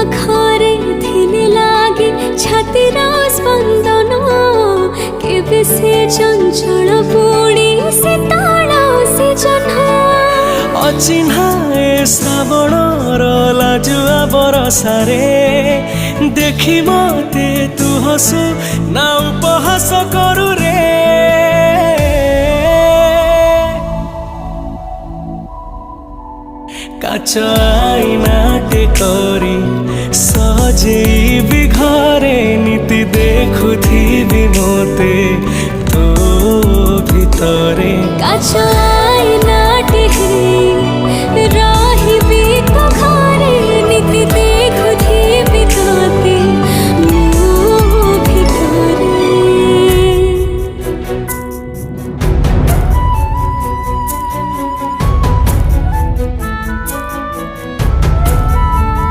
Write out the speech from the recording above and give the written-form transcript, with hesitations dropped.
ପାଖରେ ଥିଲେ ଲାଗେ ଛାତିର ସ୍ପନ୍ଦନ କେବେ ସେ ଚଞ୍ଚଳ ପୁଣି ଶୀତଳ ସେ ଜହ୍ନ ଅଚିହ୍ନା ଏ ଶ୍ରାବଣର ଲାଜୁଆ ବରସାରେ ଦେଖି ମତେ ତୁ ହସୁ ନା ଉପହାସ କରୁ ରେ কাচ আইনাটে করি সজেইবি ঘরে নীতি দেখুথিবি মতে তো ভিতরে কাছ